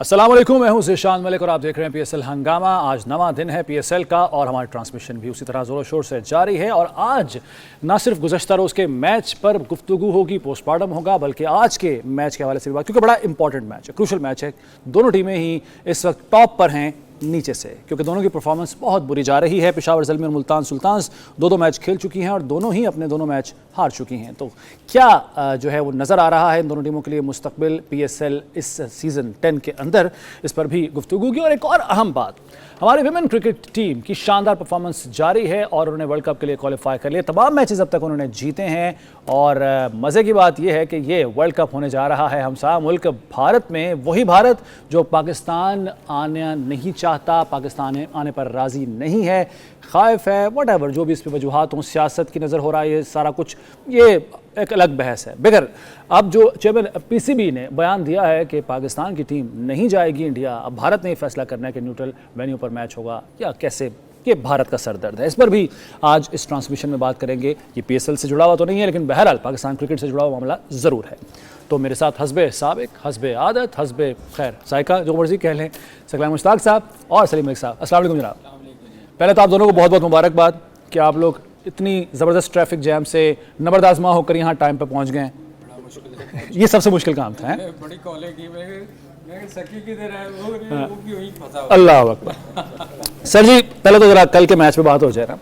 अस्सलाम वालेकुम, मैं हूं ज़ीशान मलिक और आप देख रहे हैं पीएसएल हंगामा। आज नवा दिन है पीएसएल का और हमारी ट्रांसमिशन भी उसी तरह ज़ोर शोर से जारी है। और आज ना सिर्फ गुज़श्ता रोज़ के मैच पर गुफ्तगू होगी, पोस्टमार्टम होगा, बल्कि आज के मैच के हवाले से भी बात, क्योंकि बड़ा इंपॉर्टेंट मैच है, क्रूशल मैच है। दोनों टीमें ही इस वक्त टॉप पर हैं नीचे से, क्योंकि दोनों की परफॉर्मेंस बहुत बुरी जा रही है। पेशावर ज़ल्मी और मुल्तान सुल्तान्स दो मैच खेल चुकी हैं और दोनों ही अपने दोनों मैच हार चुकी हैं। तो क्या जो है वो नज़र आ रहा है इन दोनों टीमों के लिए मुस्तकबिल पीएसएल इस सीज़न 10 के अंदर, इस पर भी गुफ्तगू की। और एक और अहम बात, हमारी विमेन क्रिकेट टीम की शानदार परफॉर्मेंस जारी है और उन्होंने वर्ल्ड कप के लिए क्वालिफाई कर लिया। तमाम मैचेस अब तक उन्होंने जीते हैं और मज़े की बात यह है कि ये वर्ल्ड कप होने जा रहा है हमसाया मुल्क भारत में, वही भारत जो पाकिस्तान आना नहीं चाहता, पाकिस्तान आने पर राज़ी नहीं है, खाइफ है, व्हाटएवर जो भी इस पर वजूहात हों, सियासत की नज़र हो रहा है, ये सारा कुछ ये एक अलग बहस है। बगैर अब जो चेयरमैन पीसीबी ने बयान दिया है कि पाकिस्तान की टीम नहीं जाएगी इंडिया, अब भारत ने ये फैसला करना है कि न्यूट्रल वेन्यू पर मैच होगा या कैसे, ये भारत का सरदर्द है। इस पर भी आज इस ट्रांसमिशन में बात करेंगे। ये पीएसएल से जुड़ा हुआ तो नहीं है, लेकिन बहरहाल पाकिस्तान क्रिकेट से जुड़ा हुआ मामला ज़रूर है। तो मेरे साथ हस्बे साबिक, हस्बे आदत, हस्बे खैर साइका, जो मर्जी कह लें, सकलाम मुश्ताक साहब और सलीम मलिक साहब। अस्सलाम वालेकुम जनाब। पहले तो आप दोनों को बहुत बहुत मुबारकबाद कि आप लोग इतनी ज़बरदस्त ट्रैफिक जैम से नबरदाज़मा होकर यहाँ टाइम पर पहुँच गए। ये सबसे मुश्किल काम था। बड़ी कॉलेज की मैं सकी की तरह वो भी वहीं फंसा। अल्लाह अकबर। सर जी, पहले तो जरा कल के मैच पे बात हो जाए ना।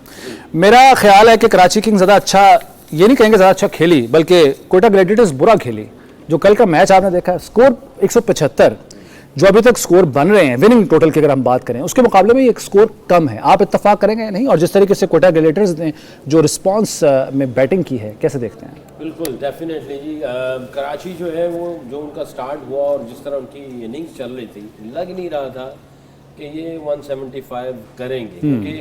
मेरा ख्याल है कि कराची किंग्स ज़्यादा अच्छा, ये नहीं कहेंगे ज़्यादा अच्छा खेली, बल्कि कोयटा ग्लैडिएटर्स बुरा खेली। जो कल का मैच आपने देखा, स्कोर 175 जो अभी तक स्कोर बन रहे हैं विनिंग टोटल की अगर हम बात करें, उसके मुकाबले में एक स्कोर कम है। आप इत्तफाक करेंगे नहीं? और जिस तरीके से कोयटा ग्लैडिएटर्स ने जो रिस्पांस में बैटिंग की है, कैसे देखते हैं? बिल्कुल डेफिनेटली जी। कराची जो है वो जो उनका स्टार्ट हुआ और जिस तरह उनकी इनिंग्स चल रही थी, लग नहीं रहा था कि ये 175 करेंगे, क्योंकि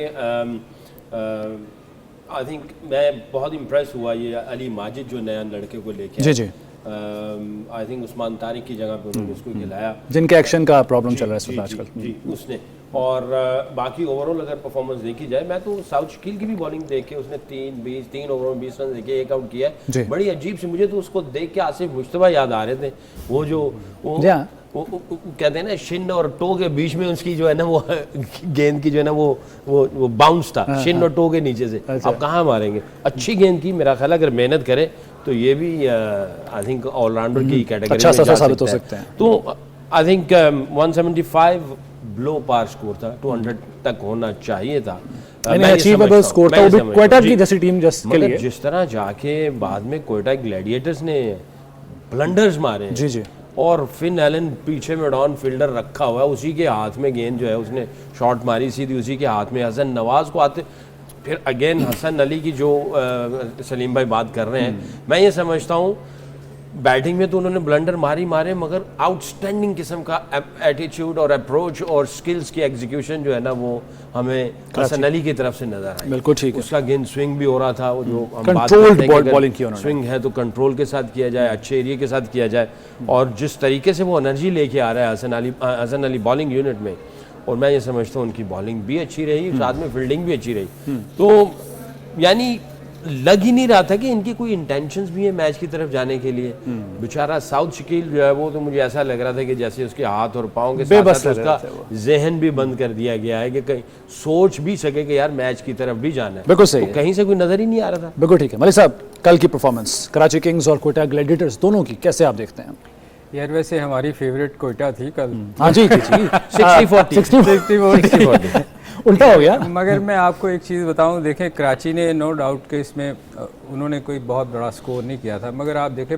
आई थिंक मैं बहुत इम्प्रेस हुआ ये अली माजिद जो नया लड़के को लेके जी जी, आई थिंक उस्मान तारिक की जगह पे उन्होंने उसको खिलाया, जिनके एक्शन का प्रॉब्लम चल रहा है इस वक्त आजकल। जी उसने। और बाकी ओवरऑल अगर परफॉर्मेंस देखी जाए, मैं तो साउथ शकील की भी बॉलिंग देख के, उसने 3 ओवर में 20 रन देके 1 आउट किया है, बड़ी अजीब सी। मुझे तो उसको देख के आसिफ मुश्तबा याद आ रहे थे, वो जो वो कहते हैं ना शिन और टो के बीच में उसकी जो है ना वो गेंद की जो है ना वो बाउंस था शिन और टो के नीचे से। अब कहाँ मारेंगे? अच्छी गेंद की, मेरा ख्याल अगर मेहनत करे तो ये भी आई थिंक ऑलराउंडर की कैटेगरी अच्छा में जा साबित हो सकता सकते हैं। तो I think 175 below par score था, 200 तक होना चाहिए था। अचीवेबल स्कोर था, वो भी क्वेटा की जैसी टीम के लिए। जिस तरह जाके बाद में कोयटा ग्लैडिएटर्स ने ब्लंडर्स मारे जी जी, और फिन एलन पीछे में डाउन फील्डर रखा हुआ है, उसी के हाथ में गेंद जो है उसने शॉट मारी सीधी उसी के हाथ में। हसन नवाज को आते, फिर अगेन हसन अली की जो सलीम भाई बात कर रहे हैं, मैं ये समझता हूँ बैटिंग में तो उन्होंने ब्लंडर मारे, मगर आउटस्टैंडिंग किस्म का एटीट्यूड और अप्रोच और स्किल्स की एग्जीक्यूशन जो है ना वो हमें हसन अली की तरफ से नजर आई। बिल्कुल ठीक है। उसका गेंद स्विंग भी हो रहा था, वो जो हम बात कंट्रोल्ड करते हैं कि बॉलिंग की उन्होंने। स्विंग है तो कंट्रोल के साथ किया जाए, अच्छे एरिया के साथ किया जाए, और जिस तरीके से वो एनर्जी लेके आ रहा है हसन अली बॉलिंग यूनिट में, और मैं ये समझता हूँ उनकी बॉलिंग भी अच्छी रही, साथ में फील्डिंग भी अच्छी रही। तो यानी लग ही नहीं रहा था कि इनकी कोई इंटेंशंस भी है मैच की तरफ जाने के लिए। बेचारा साउथ शकील जो है वो तो मुझे ऐसा लग रहा था कि जैसे उसके हाथ और पाँव के साथ उसका जहन भी बंद कर दिया गया है कि कहीं सोच भी सके कि यार मैच की तरफ भी जाना है। बिल्कुल सही है, कहीं से कोई नजर ही नहीं आ रहा था। बिल्कुल ठीक है। मलिक साहब, कल की परफॉर्मेंस कराची किंग्स और कोयटा ग्लैडिएटर्स दोनों की कैसे आप देखते हैं? यार वैसे हमारी फेवरेट कोयटा थी कल। हाँ जी, 60-40 उल्टा हो गया। मगर मैं आपको एक चीज़ बताऊं, देखें कराची ने नो डाउट के इसमें उन्होंने कोई बहुत बड़ा स्कोर नहीं किया था, मगर आप देखें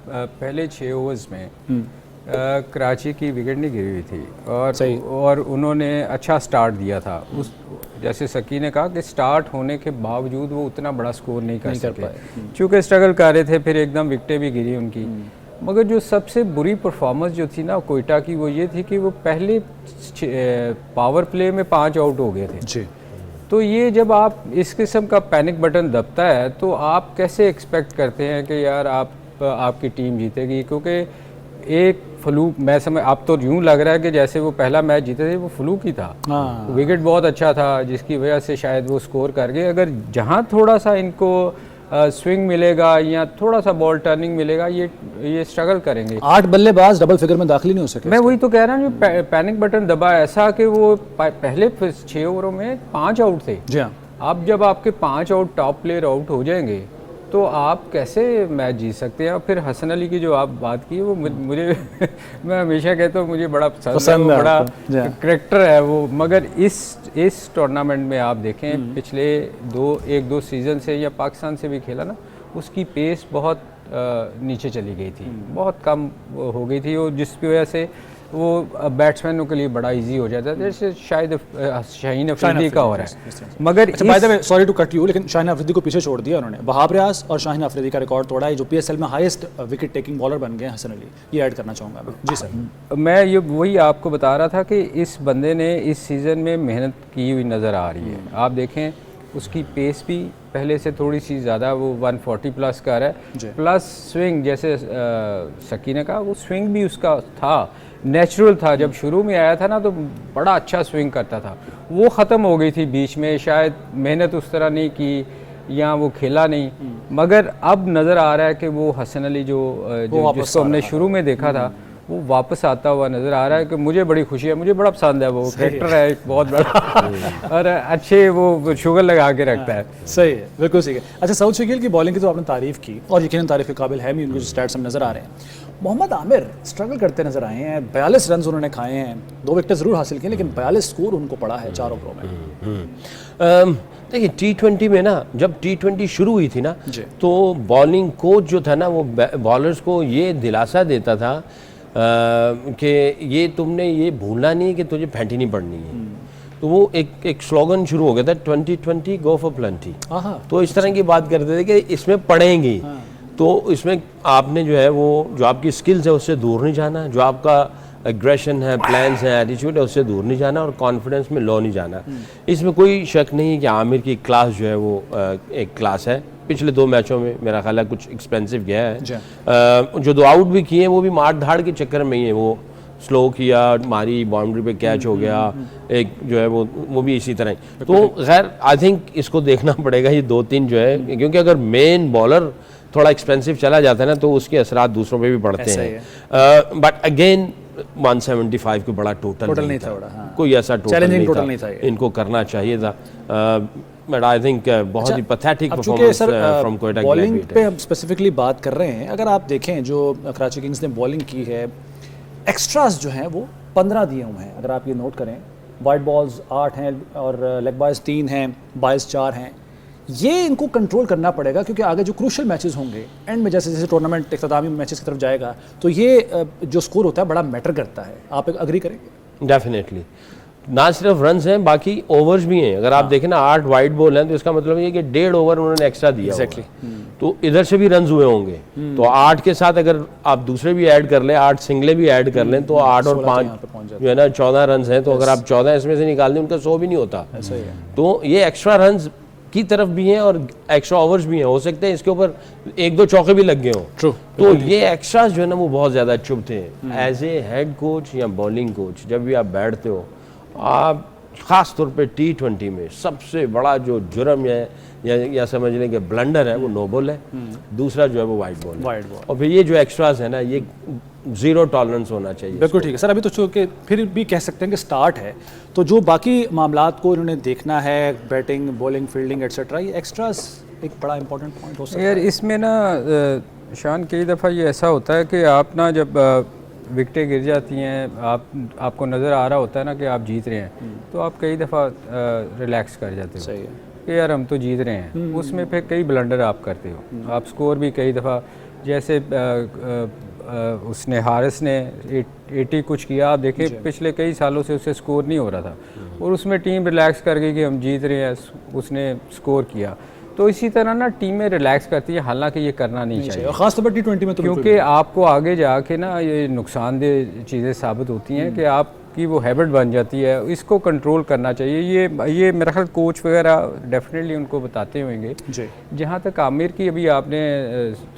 पहले 6 ओवर्स में कराची की विकेट नहीं गिरी हुई थी और उन्होंने अच्छा स्टार्ट दिया था। उस जैसे सकी ने कहा कि स्टार्ट होने के बावजूद वो उतना बड़ा स्कोर नहीं कर सके, चूँकि स्ट्रगल कर रहे थे, फिर एकदम विकेटें भी गिरी उनकी। मगर जो सबसे बुरी परफॉर्मेंस जो थी ना कोयटा की, वो ये थी कि वो पहले पावर प्ले में 5 आउट हो गए थे जी। तो ये जब आप इस किस्म का पैनिक बटन दबता है तो आप कैसे एक्सपेक्ट करते हैं कि यार आपकी टीम जीतेगी? क्योंकि एक फ्लूक, मैं समझ आप तो यूँ लग रहा है कि जैसे वो पहला मैच जीते थे वो फ्लूक ही था। विकेट बहुत अच्छा था जिसकी वजह से शायद वो स्कोर कर गए। अगर जहाँ थोड़ा सा इनको स्विंग मिलेगा या थोड़ा सा बॉल टर्निंग मिलेगा, ये स्ट्रगल करेंगे। 8 बल्लेबाज डबल फिगर में दाखिल नहीं हो सके। मैं वही तो कह रहा हूँ, पैनिक बटन दबा ऐसा कि वो पहले 6 ओवरों में 5 आउट थे। जी हाँ, अब जब आपके 5 आउट टॉप प्लेयर आउट हो जाएंगे तो आप कैसे मैच जीत सकते हैं। और फिर हसन अली की जो आप बात की वो मुझे मैं हमेशा कहता हूँ मुझे बड़ा पसंद है, बड़ा करैक्टर है वो। मगर इस टूर्नामेंट में आप देखें पिछले 1-2 सीज़न से या पाकिस्तान से भी खेला ना, उसकी पेस बहुत नीचे चली गई थी, बहुत कम हो गई थी, और जिसकी वजह से वो बैट्समैनों के लिए बड़ा इजी हो जाता है, जैसे शायद शाहीन अफरीदी का हो रहा है। मगर by the way sorry to cut you, लेकिन शाहीन अफरीदी को पीछे छोड़ दिया उन्होंने। वहाब रियाज और शाहीन अफरीदी का रिकॉर्ड तोड़ा है, जो पीएसएल में हाईएस्ट विकेट टेकिंग बॉलर बन गए हैं हसन अली। ये ऐड करना चाहूँगा मैं। जी सर, मैं ये वही आपको बता रहा था कि इस बंदे ने इस सीज़न में मेहनत की हुई नज़र आ रही है। आप देखें उसकी पेस भी पहले से थोड़ी सी ज़्यादा, वो 140 प्लस का है, प्लस स्विंग जैसे सकीना का, वो स्विंग भी उसका था, नेचुरल था। जब शुरू में आया था ना तो बड़ा अच्छा स्विंग करता था, वो ख़त्म हो गई थी बीच में, शायद मेहनत उस तरह नहीं की या वो खेला नहीं। मगर अब नज़र आ रहा है कि वो हसन अली जिसको हमने शुरू में देखा था वो वापस आता हुआ नज़र आ रहा है, कि मुझे बड़ी खुशी है, मुझे बड़ा पसंद है। वो कैरेक्टर है एक बहुत बड़ा और अच्छे वो शुगर लगा के रखता है। सही है, बिल्कुल सही है। अच्छा, सऊद शकील की बॉलिंग की तो आपने तारीफ़ की, और यकीनन तारीफ़ के काबिल है भी, उनके जो स्टैट्स हम नज़र आ रहे हैं। मोहम्मद आमिर स्ट्रगल करते नजर आए हैं, 42 रन उन्होंने खाए हैं, 2 विकेट ज़रूर हासिल किए, लेकिन 42 स्कोर उनको पड़ा है 4 ओवरों में। देखिए T20 में ना, जब T20 शुरू हुई थी ना, तो बॉलिंग कोच जो था ना, वो बॉलर्स को ये दिलासा देता था कि ये तुमने ये भूलना नहीं कि तुझे फैंटी नहीं पड़नी है। तो वो एक स्लोगन शुरू हो गया था, 2020 गो फॉर प्लेंटी। तो इस तरह की बात करते थे कि इसमें पड़ेंगी, तो इसमें आपने जो है वो जो आपकी स्किल्स है उससे दूर नहीं जाना, जो आपका एग्रेशन है, प्लान्स है, एटीट्यूड है, उससे दूर नहीं जाना, और कॉन्फिडेंस में लो नहीं जाना। इसमें कोई शक नहीं कि आमिर की क्लास जो है वो एक क्लास है। पिछले 2 मैचों में मेरा ख्याल है कुछ एक्सपेंसिव गया है, जो 2 आउट भी किए वो भी मार धाड़ के चक्कर में ही है। वो स्लो किया, मारी, बाउंड्री पे कैच हो गया, एक जो है वो भी इसी तरह। तो खैर आई थिंक इसको देखना पड़ेगा ये 2-3 जो है, क्योंकि अगर मेन बॉलर थोड़ा एक्सपेंसिव चला जाता है ना तो उसके असरात दूसरों पे भी पड़ते हैं। बट अगेन 175 को बड़ा टोटल नहीं था, कोई ऐसा टोटल नहीं था, इनको करना चाहिए था। बट आई थिंक बहुत ही pathetic performance from Quetta. Bowling पे हम स्पेसिफिकली बात कर रहे हैं, अगर आप देखें जो कराची किंग्स ने बॉलिंग की है, एक्स्ट्रास जो हैं वो 15 दिए हुए हैं। अगर आप ये नोट करें, वाइड बॉल्स 8 हैं और लेग बाइज 3 हैं, बाइज 4 हैं। ये इनको कंट्रोल करना पड़ेगा, क्योंकि आगे जो क्रूशल मैचेस होंगे एंड में, जैसे जैसे टूर्नामेंट इख्तितामी मैचेस की तरफ जाएगा, तो ये जो स्कोर होता है बड़ा मैटर करता है। आप अग्री करेंगे? डेफिनेटली, ना सिर्फ रन्स हैं, बाकी ओवर्स भी हैं। अगर आप देखें ना, 8 वाइड बॉल हैं, तो इसका मतलब ये कि 1.5 ओवर उन्होंने एक्स्ट्रा दिया। एग्जैक्टली। तो इधर से भी रन्स हुए होंगे, तो 8 के साथ अगर आप दूसरे भी ऐड कर लें, 8 सिंगले भी ऐड कर लें, तो 8 और 5 जो है ना 14 रन्स हैं। तो अगर आप 14 इसमें से निकाल दें, उनका 100 भी नहीं होता। तो ये एक्स्ट्रा रन्स की तरफ भी हैं और एक्स्ट्रा ओवर्स भी हैं। हो सकते हैं इसके ऊपर 1-2 चौके भी लग गए हों। ट्रू। तो ये एक्स्ट्रास जो है ना वो बहुत ज़्यादा चुभते हैं। एज ए हेड कोच या बॉलिंग कोच जब भी आप बैठते हो, आप ख़ास तौर पे T20 में सबसे बड़ा जो जुर्म है या समझ लें कि ब्लंडर है, वो नो बॉल है। दूसरा जो है वो वाइड बॉल है। और फिर ये जो एक्स्ट्रास है ना, ये 0 टॉलरेंस होना चाहिए। बिल्कुल ठीक है सर। अभी तो चूँकि फिर भी कह सकते हैं कि स्टार्ट है, तो जो बाकी मामलात को इन्होंने देखना है, बैटिंग, बॉलिंग, फील्डिंग एटसेट्रा, ये एक्स्ट्रास एक बड़ा इंपॉर्टेंट पॉइंट हो सकता है। यार इसमें ना शान कई दफ़ा ये ऐसा होता है कि आप ना जब विकटें गिर जाती हैं, आपको नज़र आ रहा होता है ना कि आप जीत रहे हैं, तो आप कई दफ़ा रिलैक्स कर जाते हो। सही है कि यार हम तो जीत रहे हैं। उसमें फिर कई ब्लंडर आप करते हो, आप स्कोर भी कई दफ़ा, जैसे उसने हारिस ने 80 कुछ किया, आप देखें पिछले कई सालों से उससे स्कोर नहीं हो रहा था, और उसमें टीम रिलैक्स कर गई कि हम जीत रहे हैं, उसने स्कोर किया। तो इसी तरह ना टीमें रिलैक्स करती है, हालांकि ये करना नहीं चाहिए, खासतौर पर T20 में तो, क्योंकि आपको आगे जाके ना ये नुकसानदेह चीज़ें साबित होती हैं कि आपकी वो हैबिट बन जाती है। इसको कंट्रोल करना चाहिए। ये मेरा ख्याल कोच वगैरह डेफिनेटली उनको बताते होंगे। जहाँ तक आमिर की अभी आपने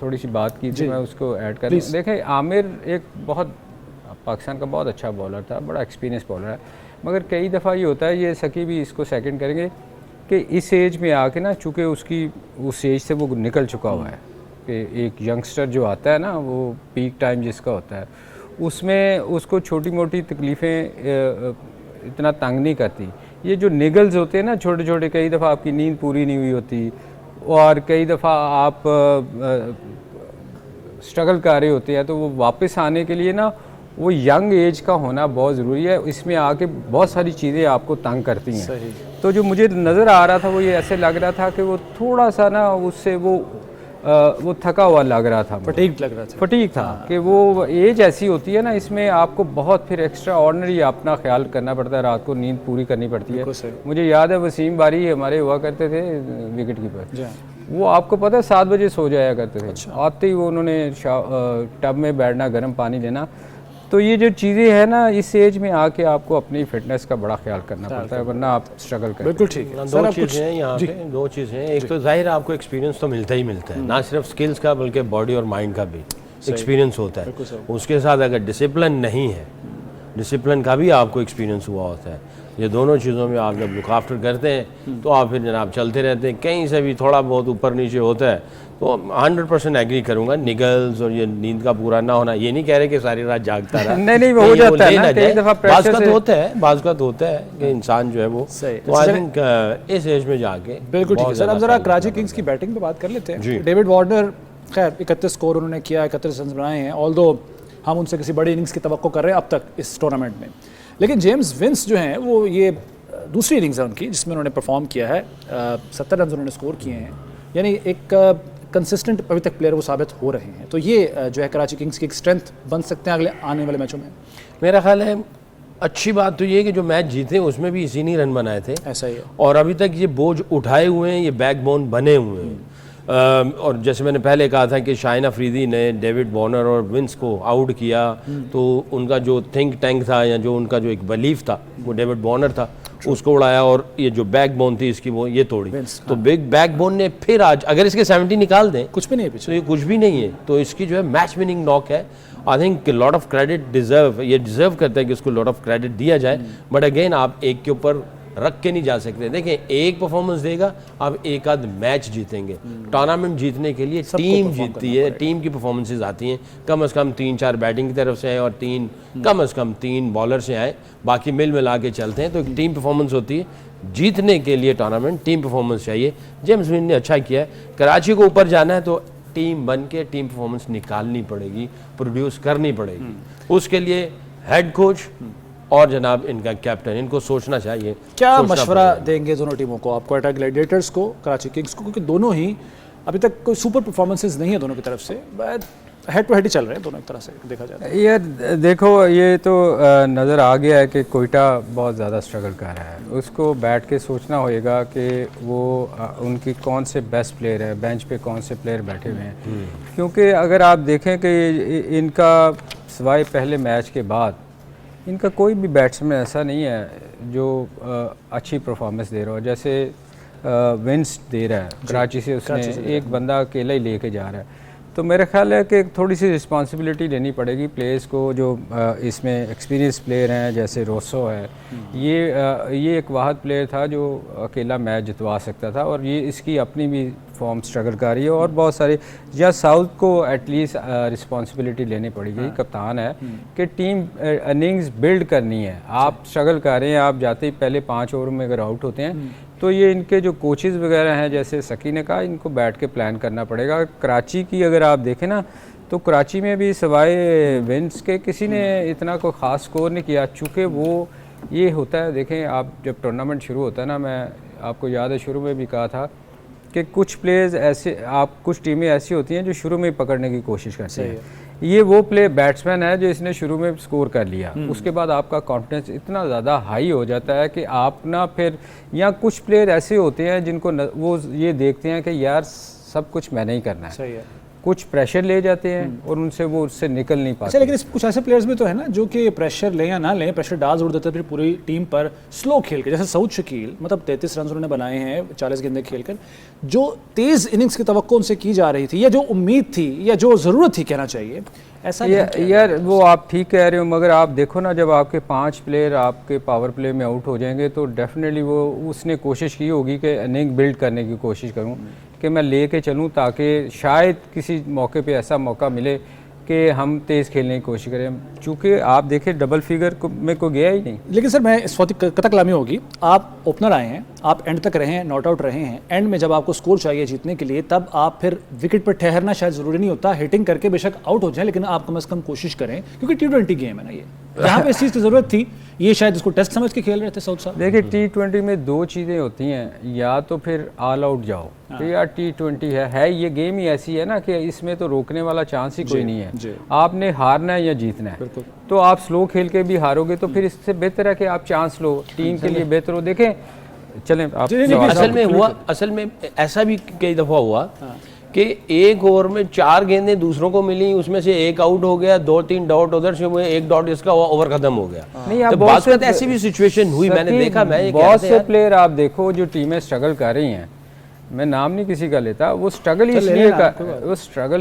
थोड़ी सी बात की थी, मैं उसको ऐड कर दूँ। देखें, आमिर एक बहुत पाकिस्तान का बहुत अच्छा बॉलर था, बड़ा एक्सपीरियंस बॉलर है, मगर कई दफ़ा ये होता है, ये सकी भी इसको सेकंड करेंगे, कि इस एज में आके ना, चूँकि उसकी उस एज से वो निकल चुका हुआ है कि एक यंगस्टर जो आता है ना, वो पीक टाइम जिसका होता है, उसमें उसको छोटी मोटी तकलीफ़ें इतना तंग नहीं करती। ये जो निगल्स होते हैं ना छोटे छोटे, कई दफ़ा आपकी नींद पूरी नहीं हुई होती और कई दफ़ा आप स्ट्रगल कर रहे होते हैं, तो वो वापस आने के लिए ना वो यंग एज का होना बहुत ज़रूरी है। इसमें आके बहुत सारी चीज़ें आपको तंग करती हैं। तो जो मुझे नज़र आ रहा था वो ये ऐसे लग रहा था कि वो थोड़ा सा ना उससे वो थका हुआ लग रहा था, फटीग लग रहा था। फटीग था कि वो एज ऐसी होती है ना, इसमें आपको बहुत फिर एक्स्ट्रा ऑर्डिनरी अपना ख्याल करना पड़ता है, रात को नींद पूरी करनी पड़ती है। मुझे याद है वसीम बारी हमारे हुआ करते थे विकेट कीपर, वो आपको पता है 7 बजे सो जाया करते थे। अच्छा। आते ही वो उन्होंने टब में बैठना, गर्म पानी लेना। तो ये जो चीज़ें हैं ना, इस एज में आके आपको अपनी फिटनेस का बड़ा ख्याल करना पड़ता है, वरना आप स्ट्रगल करें। बिल्कुल ठीक है। दो चीज़ें हैं यहाँ पे, 2 चीज़ें हैं। एक तो जाहिर है आपको एक्सपीरियंस तो मिलता ही मिलता है, ना सिर्फ स्किल्स का बल्कि बॉडी और माइंड का भी एक्सपीरियंस होता है। उसके साथ अगर डिसिप्लिन नहीं है, डिसिप्लिन का भी आपको एक्सपीरियंस हुआ होता है। ये दोनों चीज़ों में आप जब लुक आफ्टर करते हैं तो आप फिर जनाब चलते रहते हैं। कहीं से भी थोड़ा बहुत ऊपर नीचे होता है तो 100% एग्री करूंगा, निगल्स और ये नींद का पूरा ना होना, ये नहीं कह रहे कि सारी रात जागता रहा। नहीं वो हो जाता है ना, कई दफा प्रेशर से होता है, बाज़ होता है कि इंसान जो है वो, तो आई थिंक इस एज में जाके बिल्कुल ठीक है सर। अब जरा कराची किंग्स की बैटिंग पे बात कर लेते हैं। डेविड वार्नर, खैर 31 स्कोर उन्होंने किया, 31 रन बनाए हैं, ऑल्दो हम उनसे किसी बड़ी इनिंग्स की तवक्को कर रहे हैं अब तक इस टूर्नामेंट में। लेकिन जेम्स विंस जो हैं वो ये दूसरी इनिंग्स है उनकी जिसमें उन्होंने परफॉर्म किया है, 70 रन उन्होंने स्कोर किए हैं, यानी एक कंसिस्टेंट अभी तक प्लेयर वो साबित हो रहे हैं। तो ये जो है कराची किंग्स की एक स्ट्रेंथ बन सकते हैं अगले आने वाले मैचों में। मेरा ख्याल है अच्छी बात तो ये है कि जो मैच जीते उसमें भी इसी नहीं रन बनाए थे, ऐसा ही है। और अभी तक ये बोझ उठाए हुए हैं, ये बैकबोन बने हुए हैं। और जैसे मैंने पहले कहा था कि शाहिन अफरीदी ने डेविड वार्नर और विंस को आउट किया, तो उनका जो थिंक टैंक था या जो उनका जो एक बिलीफ था वो डेविड वार्नर था, उसको उड़ाया, और ये जो बैकबोन थी इसकी वो ये तोड़ी। तो बिग बैकबोन ने फिर आज अगर इसके 70 निकाल दें, कुछ भी नहीं है पीछे, तो ये कुछ भी नहीं है। तो इसकी जो है मैच विनिंग नॉक है। I think lot of credit ये डिजर्व करता है कि इसको लॉट ऑफ क्रेडिट दिया जाए। बट अगेन आप एक के ऊपर रख के नहीं जा सकते। देखें, एक परफॉर्मेंस देगा, आप एक आध मैच जीतेंगे। टूर्नामेंट जीतने के लिए टीम जीतती है, टीम की परफॉर्मेंसेज आती हैं। कम से कम 3-4 बैटिंग की तरफ से आए और कम से कम 3 बॉलर से आए, बाकी मिल मिला के चलते हैं। तो एक टीम परफॉर्मेंस होती है। जीतने के लिए टूर्नामेंट टीम परफॉर्मेंस चाहिए। जेम्स विन ने अच्छा किया है। कराची को ऊपर जाना है तो टीम बन के टीम परफॉर्मेंस निकालनी पड़ेगी, प्रोड्यूस करनी पड़ेगी। उसके लिए हेड कोच और जनाब इनका कैप्टन, इनको सोचना चाहिए। क्या मशवरा देंगे दोनों टीमों को, आप क्वेटा ग्लैडिएटर्स को, कराची किंग्स को, क्योंकि दोनों ही अभी तक कोई सुपर परफॉर्मेंसेज नहीं है दोनों की तरफ से, बट हेड टू हेड ही चल रहे हैं दोनों एक तरह से देखा जाए तो। ये देखो, ये तो नज़र आ गया है कि कोयटा बहुत ज़्यादा स्ट्रगल कर रहा है। उसको बैठ के सोचना होएगा कि वो उनकी कौन से बेस्ट प्लेयर है, बेंच पे कौन से प्लेयर बैठे हुए हैं। क्योंकि अगर आप देखें कि इनका सिवाय पहले मैच के बाद इनका कोई भी बैट्समैन ऐसा नहीं है जो अच्छी परफॉर्मेंस दे रहा हो। जैसे विंस दे रहा है कराची से, उसने एक बंदा अकेला ही लेके जा रहा है। तो मेरा ख्याल है कि थोड़ी सी रिस्पॉन्सिबिलिटी लेनी पड़ेगी प्लेयर्स को, जो इसमें एक्सपीरियंस प्लेयर हैं जैसे रोसो है। ये एक वाहद प्लेयर था जो अकेला मैच जितवा सकता था, और ये इसकी अपनी भी फॉर्म स्ट्रगल कर रही है। और बहुत सारे, या साउथ को एटलीस्ट रिस्पॉन्सिबिलिटी लेनी पड़ेगी, कप्तान है, कि टीम इनिंग्स बिल्ड करनी है। आप स्ट्रगल कर रहे हैं, आप जाते ही पहले 5 ओवर में अगर आउट होते हैं तो ये इनके जो कोचेज़ वगैरह हैं, जैसे सकी ने कहा, इनको बैठ के प्लान करना पड़ेगा। कराची की अगर आप देखें ना, तो कराची में भी सिवाय विंस के किसी ने इतना कोई ख़ास स्कोर नहीं किया। चूँकि वो ये होता है, देखें आप जब टूर्नामेंट शुरू होता है ना, मैं आपको याद है शुरू में भी कहा था कि कुछ प्लेयर्स ऐसे, कुछ टीमें ऐसी होती हैं जो शुरू में पकड़ने की कोशिश करती हैं। ये वो प्ले बैट्समैन है जो इसने शुरू में स्कोर कर लिया, उसके बाद आपका कॉन्फिडेंस इतना ज़्यादा हाई हो जाता है कि आप ना फिर, या कुछ प्लेयर ऐसे होते हैं जिनको वो ये देखते हैं कि यार सब कुछ मैंने ही करना है। सही है। कुछ प्रेशर ले जाते हैं और उनसे वो उससे निकल नहीं पाते। अच्छा, लेकिन कुछ ऐसे प्लेयर्स भी तो है ना जो कि प्रेशर लें या ना लें, प्रेशर डाल जरूर देते हैं फिर पूरी टीम पर स्लो खेल के, जैसे सऊद शकील, मतलब 33 रन उन्होंने बनाए हैं 40 गेंदें खेलकर, जो तेज इनिंग्स की तवक्को उनसे की जा रही थी या जो उम्मीद थी या जो ज़रूरत थी कहना चाहिए, ऐसा यार वो आप ठीक कह रहे हो, मगर आप देखो ना, जब आपके 5 प्लेयर आपके पावर प्ले में आउट हो जाएंगे तो डेफिनेटली वो उसने कोशिश की होगी कि इनिंग बिल्ड करने की कोशिश करूं कि मैं लेके चलूं ताकि शायद किसी मौके पे ऐसा मौका मिले कि हम तेज़ खेलने की कोशिश करें। चूँकि आप देखें डबल फिगर में को गया ही नहीं। लेकिन सर मैं इस वक्त कतकलामी होगी, आप ओपनर आए हैं, आप एंड तक रहे हैं, नॉट आउट रहे हैं, एंड में जब आपको स्कोर चाहिए जीतने के लिए तब आप फिर विकेट पर ठहरना शायद ज़रूरी नहीं होता, हिटिंग करके बेशक आउट हो जाए लेकिन आप कम से कम कोशिश करें, क्योंकि T20 गेम है ना ये, यहाँ पे इस चीज़ की ज़रूरत थी, ये शायद इसको टेस्ट समझ के खेल रहे थे सऊद साहब। देखिए T20 में 2 चीज़ें होती हैं, या तो फिर ऑल आउट जाओ तो यार T20 है ये गेम ही ऐसी है ना कि इसमें तो रोकने वाला चांस ही कोई नहीं है, आपने हारना है या जीतना है। तो आप स्लो खेल के भी हारोगे तो फिर इससे बेहतर है कि आप चांस लो, टीम के लिए बेहतर हो। देखें चलें आप असल में ऐसा भी कई दफ़ा हुआ कि एक ओवर में 4 गेंदें दूसरों को मिली, उसमें से एक आउट हो गया, 2-3 डॉट उधर से हुए, 1 डॉट इसका ओवर खत्म हो गया। नहीं, तो बहुत से ऐसी भी सिचुएशन हुई, मैंने देखा। मैं बहुत से प्लेयर आप देखो जो टीमें स्ट्रगल कर रही हैं, मैं नाम नहीं किसी का लेता, वो स्ट्रगल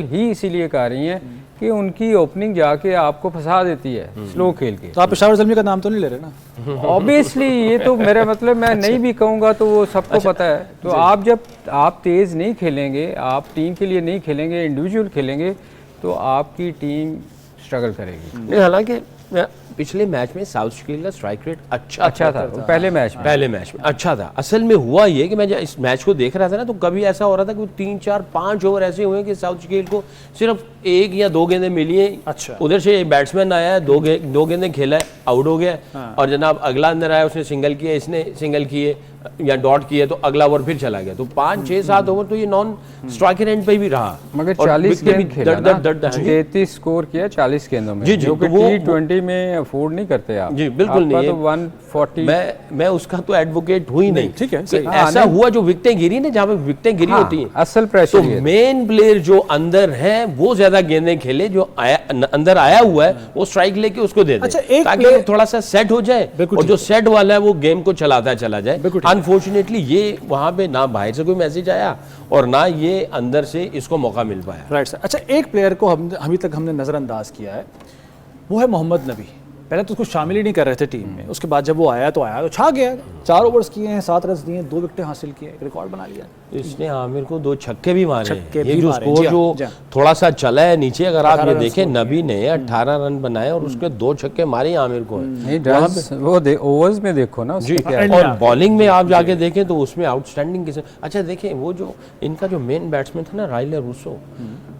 ही इसीलिए कर रही हैं कि उनकी ओपनिंग जाके आपको फंसा देती है स्लो खेल के। तो आप पेशावर ज़ल्मी का नाम तो नहीं ले रहे ना? ऑब्वियसली ये तो मेरा मतलब, मैं नहीं भी कहूँगा तो वो सबको पता है। तो आप जब आप तेज़ नहीं खेलेंगे, आप टीम के लिए नहीं खेलेंगे, इंडिविजुअल खेलेंगे, तो आपकी टीम स्ट्रगल करेगी। नहीं, हालांकि पिछले मैच में साउथ शकील का स्ट्राइक रेट अच्छा था। पहले मैच में अच्छा था। असल में हुआ ये कि मैं जब इस मैच को देख रहा था ना, तो कभी ऐसा हो रहा था कि 3, 4, 5 ओवर ऐसे हुए कि साउथ शकील को सिर्फ 1 या 2 गेंदें मिली हैं। अच्छा, उधर से एक बैट्समैन आया है, 2 गेंदें खेला है, आउट हो गया। और जनाब अगला अंदर आया, उसने सिंगल किया, इसने सिंगल किए या डॉट किए, तो अगला ओवर फिर चला गया। तो 5, 6, 7 ओवर तो ये नॉन स्ट्राइकर एंड पे भी रहा। मगर 40 गेंद खेला ना, 33 स्कोर किया 40 गेंदों में, जो कि T20 में अफोर्ड नहीं करते आप। जी बिल्कुल नहीं, तो 140 मैं उसका तो एडवोकेट हुई नहीं। ठीक है, ऐसा हुआ जो विकेटें गिरी ना, जहाँ पे विकेटें गिरी होती हैं, असल प्रेशर, तो मेन प्लेयर जो अंदर है वो ज्यादा गेंदें खेले, जो अंदर आया हुआ है वो स्ट्राइक लेके उसको दे दे, ताकि वो थोड़ा सा सेट हो जाए, और जो सेट वाला है वो गेम को चलाता चला जाए। अनफॉर्चुनेटली ये वहां पे ना बाहर से कोई मैसेज आया और ना ये अंदर से इसको मौका मिल पाया। Right sir. अच्छा, एक प्लेयर को अभी तक हमने नज़रअंदाज किया है, वो है मोहम्मद नबी। पहले तो उसको शामिल ही नहीं कर रहे थे टीम में, उसके बाद जब वो आया तो छा गया। 4 ओवर्स किए हैं, 7 रन दिए, 2 विकेटें हासिल किए, एक रिकॉर्ड बना लिया। इसने आमिर को 2 छक्के भी मारे। ये जो स्कोर जो थोड़ा सा चला है नीचे, अगर आप ये देखें, नबी ने 18 रन बनाए और उसके 2 छक्के मारे आमिर को। वो ओवर्स में देखो ना जी, और बॉलिंग में आप जाके देखें तो उसमें आउटस्टैंडिंग किस्म। अच्छा देखें, वो जो इनका जो मेन बैट्समैन था ना, राइले रूसो,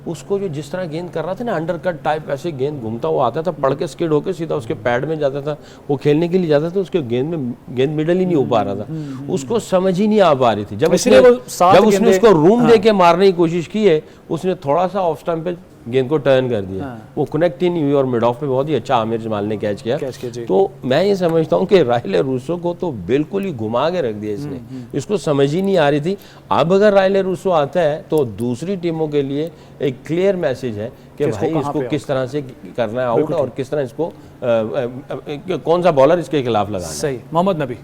उसको जो जिस तरह गेंद कर रहा था ना, अंडरकट टाइप ऐसे गेंद घूमता हुआ आता था, पड़ के स्किड होकर सीधा उसके पैड में जाता था, वो खेलने के लिए जाता था, उसके गेंद मिडल ही नहीं हो पा रहा था, उसको समझ ही नहीं आ पा रही थी। जब उसने उसको रूम दे के मारने की कोशिश की है, उसने थोड़ा सा ऑफ स्टंप पे गेंद को टर्न कर दिया। वो कनेक्ट ही नहीं हुई और मिड ऑफ पे बहुत ही अच्छा आमिर जमाल ने कैच किया। तो मैं ये समझता हूँ कि राइले रूसो को तो बिल्कुल ही घुमा के रख दिया इसने, इसको समझ ही नहीं आ रही थी। अब अगर राइले रूसो आता है तो दूसरी टीमों के लिए एक क्लियर मैसेज है कि भाई इसको किस तरह से करना है आउट, और किस तरह इसको कौन सा बॉलर इसके खिलाफ लगाना है। सही। मोहम्मद नबी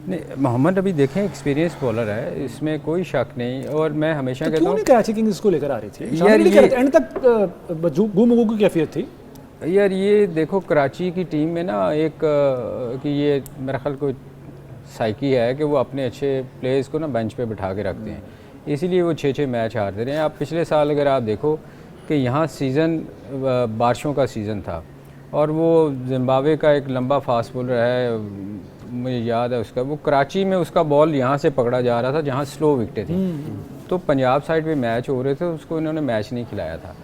नहीं, मोहम्मद नबी देखें एक्सपीरियंस बॉलर है, इसमें कोई शक नहीं। और मैं हमेशा कहता हूँ कराची किंग्स को लेकर आ रही थी यार, ये एंड तक गुमगु की कैफियत थी यार। ये देखो कराची की टीम में ना एक कि ये मेरा ख्याल कोई साइकी है कि वो अपने अच्छे प्लेयर्स को ना बेंच पे बिठा के रखते हैं, इसीलिए वो 6-6 मैच हारते रहे हैं। आप पिछले साल अगर आप देखो कि यहाँ सीज़न बारिशों का सीज़न था, और वो जिम्बाब्वे का एक लंबा फास्ट बॉलर है, मुझे याद है उसका, वो कराची में उसका बॉल यहाँ से पकड़ा जा रहा था जहाँ स्लो विकेटें थी, तो पंजाब साइड पे मैच हो रहे थे, उसको इन्होंने मैच नहीं खिलाया था।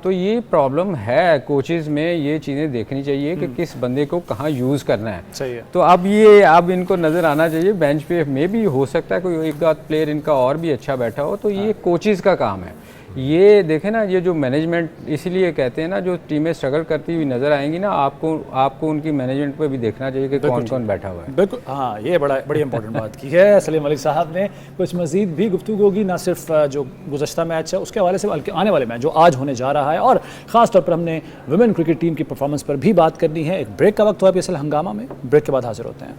तो ये प्रॉब्लम है कोचेज़ में, ये चीज़ें देखनी चाहिए कि किस बंदे को कहाँ यूज़ करना है। सही है। तो अब इनको नज़र आना चाहिए बेंच पे, में भी हो सकता है कोई एक आध प्लेयर इनका और भी अच्छा बैठा हो, तो ये कोचेज़ का काम है ये देखें ना, ये जो मैनेजमेंट, इसीलिए कहते हैं ना, जो टीमें स्ट्रगल करती हुई नज़र आएंगी ना, आपको उनकी मैनेजमेंट पे भी देखना चाहिए कि कौन कौन बैठा हुआ है। बिल्कुल, हाँ, ये बड़ी इंपॉर्टेंट बात की है सलीम मलिक साहब ने। कुछ मजीद भी गुफ्तगू होगी, ना सिर्फ जो गुज़श्ता मैच है उसके हवाले से, बल्कि आने वाले मैच जो आज होने जा रहा है, और ख़ास तौर पर हमने वुमेन क्रिकेट टीम की परफॉर्मेंस पर भी बात करनी है। एक ब्रेक का वक्त हुआ PSL हंगामा में, ब्रेक के बाद हाजिर होते हैं।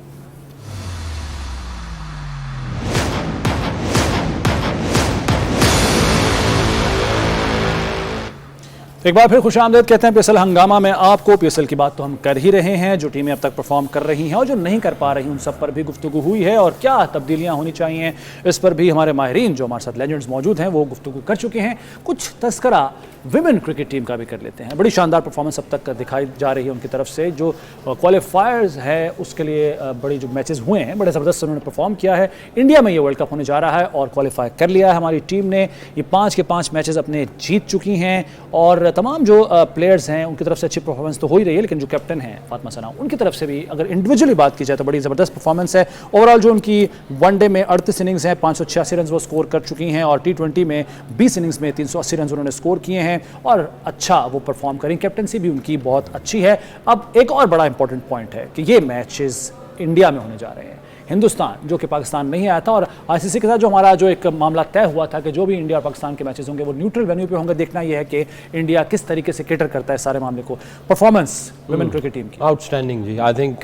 एक बार फिर खुशामदीद कहते हैं PSL हंगामा में आपको। PSL की बात तो हम कर ही रहे हैं, जो टीमें अब तक परफॉर्म कर रही हैं और जो नहीं कर पा रही उन सब पर भी गुफ्तगू हुई है, और क्या तब्दीलियां होनी चाहिए इस पर भी हमारे माहिरीन जो हमारे साथ लेजेंड्स मौजूद हैं वो गुफ्तगू कर चुके हैं। कुछ तस्करा विमेन क्रिकेट टीम का भी कर लेते हैं। बड़ी शानदार परफॉर्मेंस अब तक दिखाई जा रही है उनकी तरफ से। जो क्वालिफायर्स है उसके लिए बड़ी जो मैचेस हुए हैं, बड़े ज़बरदस्त उन्होंने परफॉर्म किया है। इंडिया में ये वर्ल्ड कप होने जा रहा है और क्वालिफाई कर लिया है हमारी टीम ने। ये 5 के 5 मैचेस अपने जीत चुकी हैं, और तमाम जो प्लेयर्स हैं उनकी तरफ से अच्छी परफॉर्मेंस तो हो ही रही है, लेकिन जो कैप्टन हैं फातिमा सना, उनकी तरफ से भी अगर इंडिविजुअली बात की जाए तो बड़ी ज़बरदस्त परफॉर्मेंस है। ओवरऑल जो उनकी वनडे में 38 इनिंग्स हैं, 586 रन वो स्कोर कर चुकी हैं, और T20 में 20 इनिंग्स में 380 रन उन्होंने स्कोर किए हैं, और अच्छा वो परफॉर्म करें। कैप्टनसी भी उनकी बहुत अच्छी है। अब एक और बड़ा इंपॉर्टेंट पॉइंट है कि ये मैचेस इंडिया में होने जा रहे हैं। हिंदुस्तान जो कि पाकिस्तान नहीं आया था, और ICC के साथ जो हमारा जो एक मामला तय हुआ था कि जो भी इंडिया और पाकिस्तान के मैचेस होंगे वो न्यूट्रल वेन्यू पे होंगे। देखना यह है कि इंडिया किस तरीके से केटर करता है सारे मामले को। परफॉर्मेंस वुमेन क्रिकेट टीम की आउटस्टैंडिंग जी। आई थिंक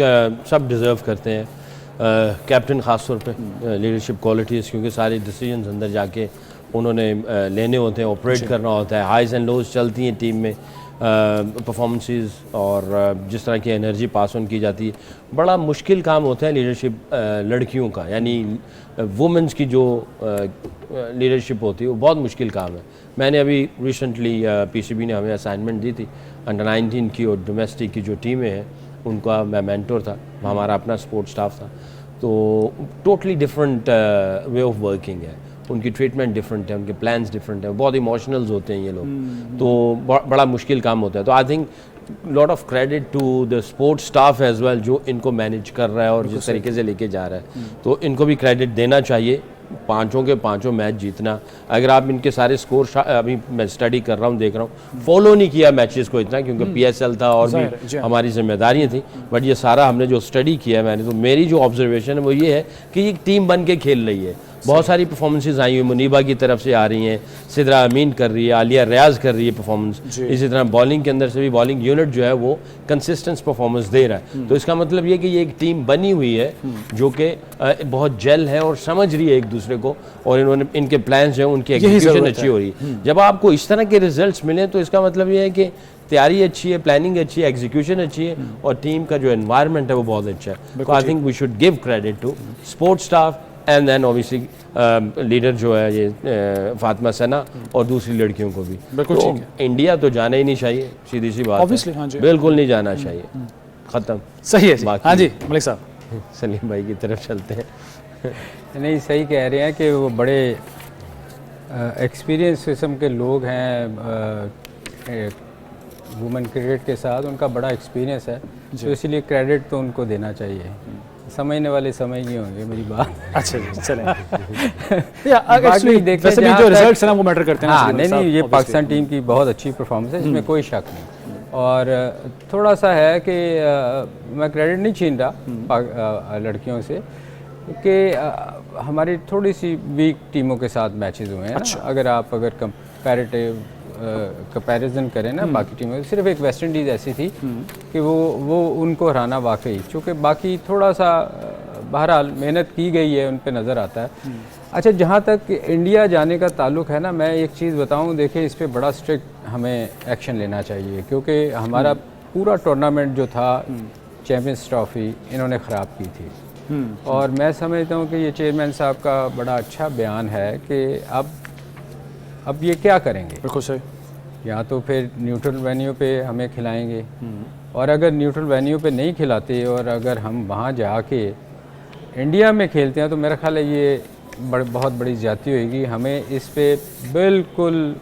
सब डिज़र्व करते हैं, कैप्टन ख़ास तौर पे लीडरशिप क्वालिटीज़, क्योंकि सारे डिसीजंस अंदर जाके उन्होंने लेने होते हैं, ऑपरेट करना होता है। हाइज एंड लोज चलती हैं टीम में, परफॉर्मेंसेस और जिस तरह की एनर्जी पास ऑन की जाती है। बड़ा मुश्किल काम होता है लीडरशिप लड़कियों का, यानी वुमेंस की जो लीडरशिप होती है वो बहुत मुश्किल काम है। मैंने अभी रिसेंटली PCB ने हमें असाइनमेंट दी थी, अंडर 19 की और डोमेस्टिक की जो टीमें हैं उनका मैं मेंटर था, हमारा अपना सपोर्ट स्टाफ था। तो totally different way of working है, उनकी ट्रीटमेंट डिफरेंट है, उनके प्लान्स डिफरेंट है, बहुत इमोशनल्स होते हैं ये लोग, तो बड़ा मुश्किल काम होता है। तो I think lot of credit to the sports staff as well, जो इनको मैनेज कर रहा है और जिस तरीके से लेके जा रहा है, तो इनको भी क्रेडिट देना चाहिए। 5 के 5 मैच जीतना, अगर आप इनके सारे स्कोर, अभी मैं स्टडी कर रहा हूँ, देख रहा हूँ, फॉलो नहीं किया मैचेस को इतना, क्योंकि PSL था और भी हमारी जिम्मेदारियाँ थी, बट ये सारा हमने जो स्टडी किया मैंने, तो मेरी जो ऑब्जर्वेशन है वो ये है कि एक टीम बन के खेल रही है। बहुत सारी परफॉर्मेंसेज आई हुई, मुनीबा की तरफ से आ रही हैं, सिद्रा अमीन कर रही है, आलिया रियाज कर रही है परफॉर्मेंस, इसी तरह बॉलिंग के अंदर से भी बॉलिंग यूनिट जो है वो कंसिस्टेंट परफॉर्मेंस दे रहा है। तो इसका मतलब ये कि ये एक टीम बनी हुई है जो कि बहुत जेल है और समझ रही है एक दूसरे को, और इन्होंने इनके प्लान्स जो है उनकी एग्जीक्यूशन अच्छी हो रही है। जब आपको इस तरह के रिजल्ट्स मिले तो इसका मतलब ये है कि तैयारी अच्छी है, प्लानिंग अच्छी है, एग्जीक्यूशन अच्छी है, और टीम का जो एनवायरनमेंट है वो बहुत अच्छा है। तो I think we should give credit to sports staff and then obviously leader जो है ये फातिमा सना, और दूसरी लड़कियों को भी। तो इंडिया तो जाना ही नहीं चाहिए, सीधी सी बात है, हाँ जी, बिल्कुल नहीं जाना चाहिए, ख़त्म। सही है जी। हाँ जी मलिक साहब, सलीम भाई की तरफ चलते हैं। नहीं, सही कह रहे हैं कि वो बड़े एक्सपीरियंस किस्म के लोग हैं वुमेन क्रिकेट के साथ, उनका बड़ा एक्सपीरियंस है, तो इसीलिए क्रेडिट तो उनको देना चाहिए। समझने वाले समय ही होंगे, मेरी बात। अच्छा जी, चलें। वैसे भी जो रिजल्ट्स हैं ना वो मैटर करते हैं। हाँ, नहीं, ये पाकिस्तान टीम की बहुत अच्छी परफॉर्मेंस है, इसमें कोई शक नहीं। और थोड़ा सा है कि मैं क्रेडिट नहीं छीन रहा लड़कियों से, कि हमारी थोड़ी सी वीक टीमों के साथ मैचेस हुए हैं। अच्छा। अगर कंपैरिजन करें ना बाकी टीमों, सिर्फ एक वेस्ट इंडीज़ ऐसी थी कि वो उनको हराना वाकई, चूँकि बाकी थोड़ा सा बहरहाल मेहनत की गई है, उन पे नज़र आता है। अच्छा, जहाँ तक इंडिया जाने का ताल्लुक़ है ना, मैं एक चीज़ बताऊँ, देखिए इस पर बड़ा स्ट्रिक्ट हमें एक्शन लेना चाहिए, क्योंकि हमारा पूरा टूर्नामेंट जो था, चैम्पियंस ट्रॉफी इन्होंने ख़राब की थी। और मैं समझता हूँ कि ये चेयरमैन साहब का बड़ा अच्छा बयान है कि अब ये क्या करेंगे। बिल्कुल सही। या तो फिर न्यूट्रल वेन्यू पे हमें खिलाएंगे, और अगर न्यूट्रल वेन्यू पे नहीं खिलाते और अगर हम वहाँ जाके इंडिया में खेलते हैं, तो मेरा ख्याल है ये बहुत बड़ी ज़्यादती होगी। हमें इस पे बिल्कुल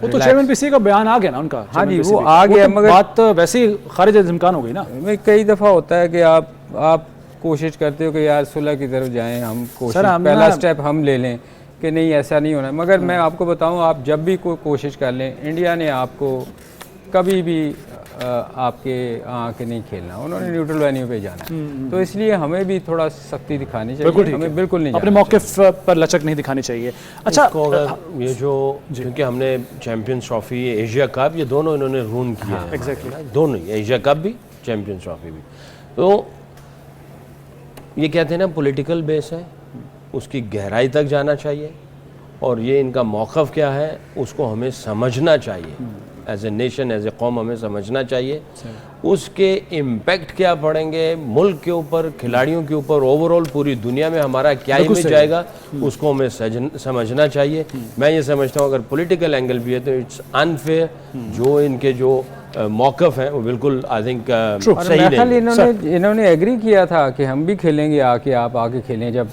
वो तो चेयरमैन पीसी का बयान आ गया ना उनका। हाँ जी, वो आ गया, मगर बात वैसे ही खारिज इम्कान हो गई ना। कई दफ़ा होता है कि आप कोशिश करते हो कि यार सुलह की तरफ जाएं, हम कोशिश पहला स्टेप हम ले लें, कि नहीं ऐसा नहीं होना, मगर मैं आपको बताऊं, आप जब भी कोई कोशिश कर लें, इंडिया ने आपको कभी भी आपके आके नहीं खेलना, उन्होंने न्यूट्रल वेन्यू पे जाना है। तो इसलिए हमें भी थोड़ा सख्ती दिखानी चाहिए, हमें बिल्कुल नहीं अपने मौके पर लचक नहीं दिखानी चाहिए। अच्छा, अगर ये जो क्योंकि हमने चैंपियंस ट्रॉफी, एशिया कप, ये दोनों इन्होंने रून किया है, एग्जैक्टली दोनों ही, एशिया कप भी, चैंपियंस ट्रॉफी भी। तो ये कहते हैं ना पॉलिटिकल बेस है, उसकी गहराई तक जाना चाहिए, और ये इनका मौक़िफ़ क्या है उसको हमें समझना चाहिए। As a nation, as a कौम हमें समझना चाहिए उसके इम्पैक्ट क्या पड़ेंगे मुल्क के ऊपर, खिलाड़ियों के ऊपर, ओवरऑल पूरी दुनिया में हमारा क्या इमेज जाएगा, उसको हमें समझना चाहिए। मैं ये समझता हूँ अगर पॉलिटिकल एंगल भी है तो इट्स अनफेयर, जो इनके जो मौक़िफ़ हैं वो बिल्कुल आई थिंक सही नहीं। इन्होंने एग्री किया था कि हम भी खेलेंगे, आके आप आके खेलें जब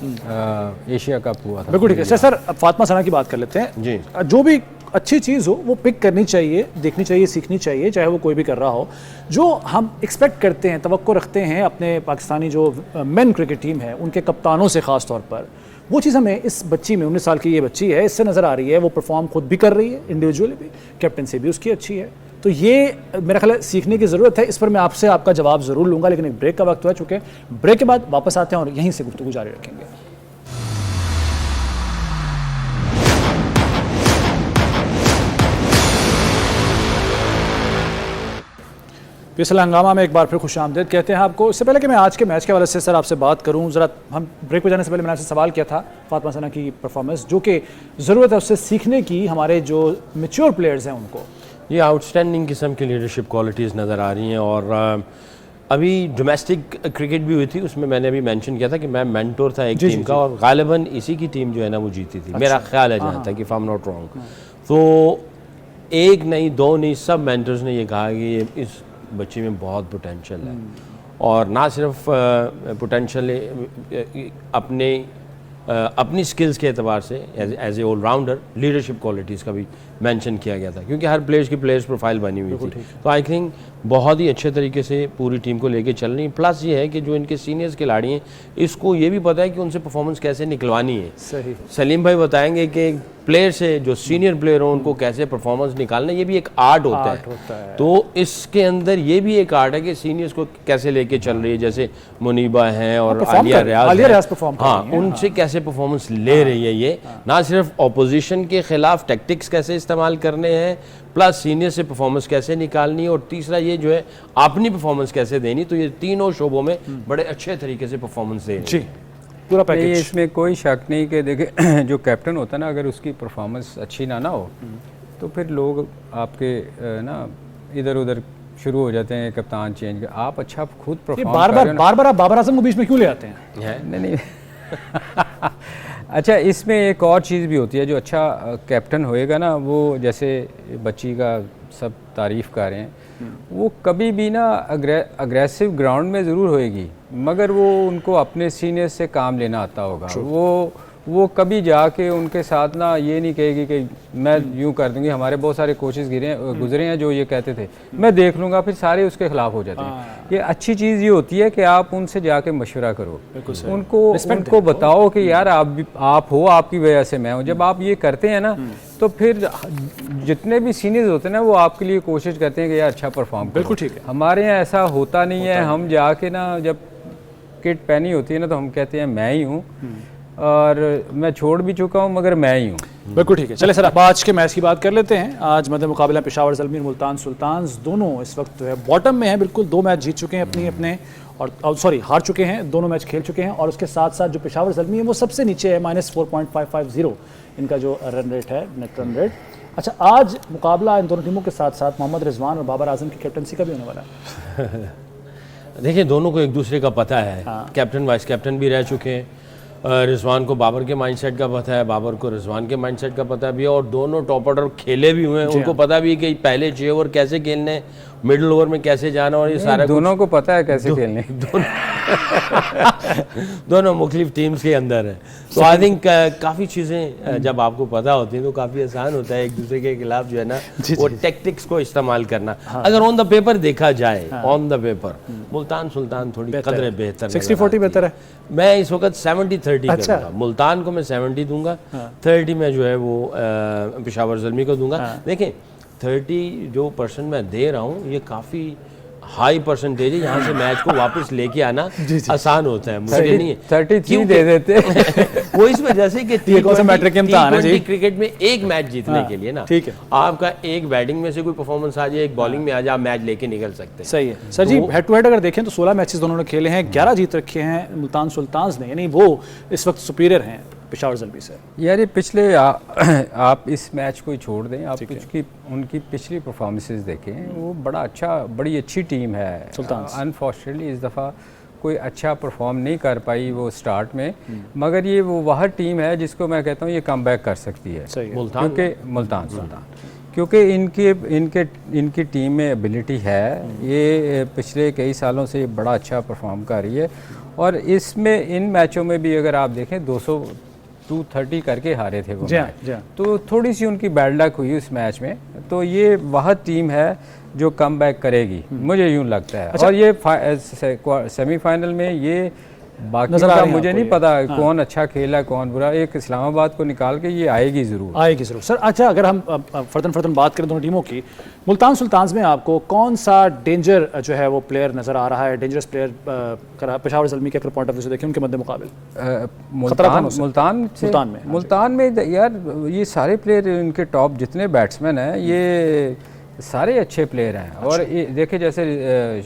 एशिया कप हुआ था। बिल्कुल ठीक है सर। अब फातिमा सना की बात कर लेते हैं जी। जो भी अच्छी चीज़ हो वो पिक करनी चाहिए, देखनी चाहिए, सीखनी चाहिए, चाहे वो कोई भी कर रहा हो। जो हम एक्सपेक्ट करते हैं, तवक्को रखते हैं अपने पाकिस्तानी जो मेन क्रिकेट टीम है उनके कप्तानों से ख़ास तौर पर, वो चीज़ हमें इस बच्ची में, 19 साल की ये बच्ची है, इससे नज़र आ रही है। वो परफॉर्म खुद भी कर रही है, इंडिविजुअली भी, कैप्टनसी भी उसकी अच्छी है। तो ये मेरा ख्याल है सीखने की ज़रूरत है। इस पर मैं आपसे आपका जवाब ज़रूर लूँगा, लेकिन एक ब्रेक का वक्त हो चुके हैं। ब्रेक के बाद वापस आते हैं और यहीं से गुफ्तगू जारी रखेंगे। पीएसएल हंगामा में एक बार फिर खुशामदीद कहते हैं आपको। इससे पहले कि मैं आज के मैच के हवाले से सर आपसे बात करूं, ज़रा हम ब्रेक पे जाने से पहले मैंने आपसे सवाल किया था फातिमा सना की परफॉर्मेंस, जो कि ज़रूरत है उससे सीखने की, हमारे जो मैच्योर प्लेयर्स हैं उनको। ये आउटस्टैंडिंग किस्म की लीडरशिप क्वालिटीज़ नज़र आ रही हैं। और अभी डोमेस्टिक क्रिकेट भी हुई थी, उसमें मैंने अभी मेंशन किया था कि मैं मेंटोर था एक टीम का, और गालिबन इसी की टीम जो है ना वो जीती थी, मेरा ख्याल है जहाँ तक, if I am not wrong. तो एक नहीं, दो नहीं, सब मेंटर्स ने ये कहा कि इस बच्ची में बहुत पोटेंशियल है, और ना सिर्फ पोटेंशियल अपनी स्किल्स के एतबार से as a all rounder, leadership qualities का भी मेंशन किया गया था, क्योंकि हर प्लेयर्स की प्लेयर्स प्रोफाइल बनी हुई थी। तो आई थिंक बहुत ही अच्छे तरीके से पूरी टीम को लेके चल रही है। प्लस ये है कि जो इनके सीनियर्स खिलाड़ी हैं, इसको ये भी पता है कि उनसे परफॉर्मेंस कैसे निकलवानी है। सही, सलीम भाई बताएंगे कि प्लेयर से जो सीनियर प्लेयर हो उनको कैसे परफॉर्मेंस निकालना, ये भी एक आर्ट होता है। तो इसके अंदर ये भी एक आर्ट है कि सीनियर्स को कैसे लेके चल रही है, जैसे मुनीबा हैं और आलिया रियाज परफॉर्म, हाँ, उनसे कैसे परफॉर्मेंस ले रही है ये, ना सिर्फ ऑपोजिशन के खिलाफ टैक्टिक्स कैसे इस्तेमाल करने हैं, प्लस सीनियर से परफॉर्मेंस कैसे निकालनी है, और तीसरा ये जो है अपनी परफॉर्मेंस कैसे देनी। तो ये तीनों शोबों में बड़े अच्छे तरीके से परफॉर्मेंस दे रही है। पूरा पैकेज, इसमें कोई शक नहीं कि देखे जो कैप्टन होता है ना, अगर उसकी परफॉर्मेंस अच्छी ना हो तो फिर लोग आपके ना इधर उधर शुरू हो जाते हैं, कप्तान चेंज कर, आप अच्छा खुद परफॉर्म बार बार आप बाबर आजम को बीच में क्यों ले आते हैं? नहीं अच्छा, इसमें एक और चीज़ भी होती है, जो अच्छा कैप्टन होएगा ना, वो जैसे बच्ची का सब तारीफ़ कर रहे हैं, वो कभी भी ना अग्रेसिव ग्राउंड में ज़रूर होएगी, मगर वो उनको अपने सीनियर से काम लेना आता होगा। वो कभी जाके उनके साथ ना ये नहीं कहेगी कि मैं यूं कर दूंगी। हमारे बहुत सारे कोचेस गुजरे हैं जो ये कहते थे मैं देख लूँगा, फिर सारे उसके खिलाफ हो जाते हैं। ये अच्छी चीज़ ये होती है कि आप उनसे जाके मशवरा करो, उनको बताओ कि यार आप हो, आपकी वजह से मैं हूँ। जब आप ये करते हैं ना, तो फिर जितने भी सीनियर्स होते हैं ना, वो आपके लिए कोशिश करते हैं कि यार अच्छा परफॉर्म। बिल्कुल ठीक है। हमारे यहाँ ऐसा होता नहीं है। हम जाके ना, जब किट पहनी होती है ना, तो हम कहते हैं मैं ही हूँ, और मैं छोड़ भी चुका हूँ, मगर मैं ही हूँ। बिल्कुल ठीक है। चले सर, अब आज के मैच की बात कर लेते हैं। आज मध्य मुकाबला पेशावर ज़ल्मी, मुल्तान सुल्तान्स दोनों इस वक्त जो है बॉटम में हैं। बिल्कुल 2 मैच जीत चुके हैं अपने, और सॉरी हार चुके हैं, दोनों मैच खेल चुके हैं। और उसके साथ साथ जो पेशावर ज़ल्मी है वो सबसे नीचे है, -4.550 इनका जो रन रेट है, नेट रन रेट। अच्छा, आज मुकाबला इन दोनों टीमों के साथ साथ मोहम्मद रिजवान और बाबर आजम की कैप्टनसी का भी होने वाला है। देखिए, दोनों को एक दूसरे का पता है। कैप्टन वाइस कैप्टन भी रह चुके हैं। रिजवान को बाबर के माइंडसेट का पता है, बाबर को रिजवान के माइंडसेट का पता भी है, और दोनों टॉप ऑर्डर खेले भी हुए हैं। उनको पता भी है कि पहले 6 ओवर कैसे खेलने, मिडिल ओवर में कैसे जाना, और ये सारा दोनों को पता है कैसे खेलने। दोनों मुख्तलिफ टीम्स के अंदर है। तो आई थिंक काफ़ी चीज़ें जब आपको पता होती हैं तो काफ़ी आसान होता है एक दूसरे के खिलाफ जो है ना वो टेक्टिक्स को इस्तेमाल करना। अगर ऑन द पेपर देखा जाए, on the paper Multan Sultan थोड़ी कदरें बेहतर, 60-40 बेहतर है। मैं इस वक्त 70-30 करूंगा। मुल्तान को मैं 70 दूंगा, 30 में जो है वो पेशावर ज़ल्मी को दूंगा। देखें 30 जो % मैं दे रहा हूँ ये काफ़ी हाई परसेंटेज है। यहाँ से मैच को वापस लेके आना आसान होता है, मुझे नहीं है 33 दे देते वो इस वजह से कि T20 क्रिकेट में एक मैच जीतने के लिए ना, ठीक है, आपका एक बैटिंग में से कोई परफॉर्मेंस आ जाए, एक बॉलिंग में आ जाए, आप मैच लेके निकल सकते हैं। सही है sir ji. Head to head अगर देखें तो 16 मैचेस दोनों ने खेले हैं, 11 जीत रखे हैं मुल्तान सुल्तान्स ने, यानी वो इस वक्त सुपीरियर हैं पेशावर ज़ल्मी से। यार ये पिछले आप इस मैच को ही छोड़ दें, आप उनकी पिछली परफॉर्मेंसेस देखें, वो बड़ी अच्छी टीम है सुल्तान। अनफॉर्चुनेटली इस दफ़ा कोई अच्छा परफॉर्म नहीं कर पाई वो स्टार्ट में, मगर ये वो वह टीम है जिसको मैं कहता हूँ ये कम बैक कर सकती है, क्योंकि मुल्तान सुल्तान, क्योंकि इनकी टीम में एबिलिटी है। ये पिछले कई सालों से बड़ा अच्छा परफॉर्म कर रही है और इसमें इन मैचों में भी अगर आप देखें 230 करके हारे थे वो मैच, तो थोड़ी सी उनकी बैड लक हुई उस मैच में। तो ये वह टीम है जो कम बैक करेगी, मुझे यूँ लगता है। और ये सेमीफाइनल में ये बाकी का मुझे नहीं पता कौन अच्छा खेला कौन बुरा, एक इस्लामाबाद को निकाल के ये आएगी ज़रूर सर। अच्छा, अगर हम फर्दन बात करें दोनों टीमों की, मुल्तान सुल्तान्स में आपको कौन सा डेंजर जो है वो प्लेयर नज़र आ रहा है, डेंजरस प्लेयर पेशावर ज़ल्मी के पॉइंट ऑफ व्यू से देखें उनके मद्दे मुकाबिल? मुल्तान में यार ये सारे प्लेयर, इनके टॉप जितने बैट्समैन हैं ये सारे अच्छे प्लेयर हैं। और देखिए जैसे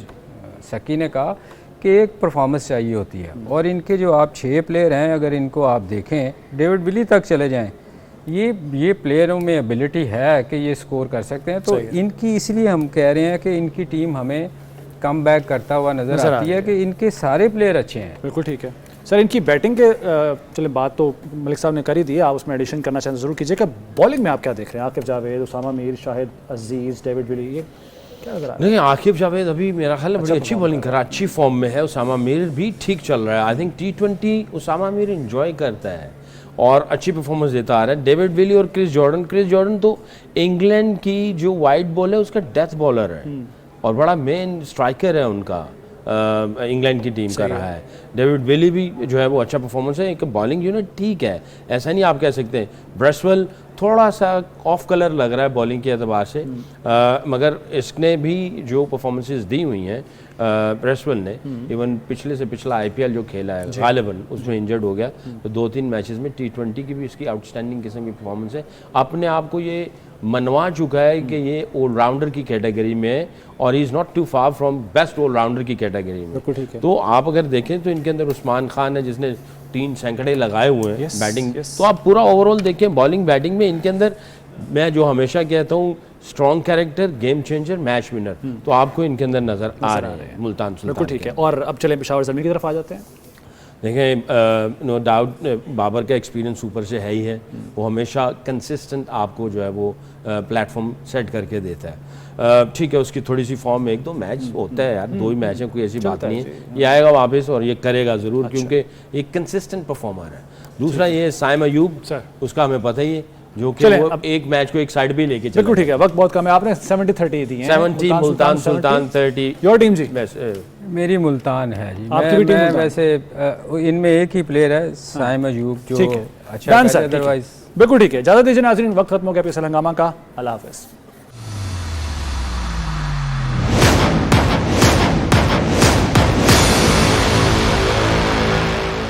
शकी ने कहा कि एक परफॉर्मेंस चाहिए होती है, और इनके जो आप 6 प्लेयर हैं अगर इनको आप देखें, डेविड विली तक चले जाएं, ये प्लेयरों में एबिलिटी है कि ये स्कोर कर सकते हैं। तो इनकी इसलिए हम कह रहे हैं कि इनकी टीम हमें कम बैक करता हुआ नज़र आती है कि इनके सारे प्लेयर अच्छे हैं। बिल्कुल ठीक है सर। इनकी बैटिंग के चले बात तो मलिक साहब ने कर ही दी है, आप उसमें एडिशन करना चाहें ज़रूर कीजिएगा। बॉलिंग में आप क्या देख रहे हैं? आकिब जावेद, उसामा मीर, शाहिद अजीज़, डेविड विली, ये क्या नजर आ रहा है? नहीं, आकिब जावेद अभी मेरा ख्याल है बड़ी अच्छी बॉलिंग कर रहा है, अच्छी फॉर्म में है। उसामा मीर भी ठीक चल रहा है। I think T20 Usama Mir enjoy करता है और अच्छी परफॉर्मेंस देता आ रहा है। डेविड विली और क्रिस जॉर्डन तो इंग्लैंड की जो वाइट बॉल है उसका डेथ बॉलर है और बड़ा मेन स्ट्राइकर है उनका, इंग्लैंड की टीम का रहा है। डेविड विली भी जो है वो अच्छा परफॉर्मेंस है। एक बॉलिंग यूनिट ठीक है, ऐसा नहीं आप कह सकते। ब्रेसवेल थोड़ा सा ऑफ कलर लग रहा है बॉलिंग के एतबार से, मगर इसने भी जो परफॉर्मेंसेस दी हुई हैं ब्रेसवेल ने, इवन पिछले से पिछला IPL जो खेला है गालिबन उसमें इंजर्ड हो गया, तो 2-3 मैचेस में T20 की भी इसकी आउटस्टैंडिंग किस्म की परफॉर्मेंस है। अपने आप को ये मनवा चुका है कि ये ऑलराउंडर की कैटेगरी में है और he is not too far from best all rounder की कैटेगरी में। तो आप अगर देखें तो इनके अंदर उस्मान खान है जिसने 3 सैकड़े लगाए हुए हैं बैटिंग। तो आप पूरा ओवरऑल देखें बॉलिंग बैटिंग में इनके अंदर, मैं जो हमेशा कहता हूँ strong character, game changer, match winner, तो आपको इनके अंदर नजर आ रहे हैं मुल्तान सुल्तान। बिल्कुल ठीक है। और अब चलें पेशावर ज़ल्मी की तरफ आ जाते हैं। देखें नो डाउट बाबर का एक्सपीरियंस ऊपर से है ही है, वो हमेशा कंसिस्टेंट आपको जो है वो प्लेटफॉर्म सेट करके देता है। ठीक है, उसकी थोड़ी सी फॉर्म में 1-2 मैच होता है यार, 2 ही मैच है, कोई ऐसी बात नहीं है। ये आएगा वापस और ये करेगा ज़रूर, क्योंकि एक कंसिस्टेंट परफॉर्मर है। दूसरा ये साइम अयूब, उसका हमें पता ही है, जो कि वो एक मैच को एक साइड भी लेके चले। बिल्कुल ठीक है, वक्त बहुत कम है। आपने 70-30 दी हैं। 70 मुल्तान सुल्तान, 30 योर टीम जी। मेरी मुल्तान है जी। आपकी भी टीम वैसे इनमें एक ही प्लेयर है साइम अयूब जो अच्छा है, अदरवाइज बिल्कुल ठीक है। ज़्यादा दीजिए नाज़रीन, वक्त खत्म हो गया PSL हंगामा का। अल्लाह हाफ़िज़।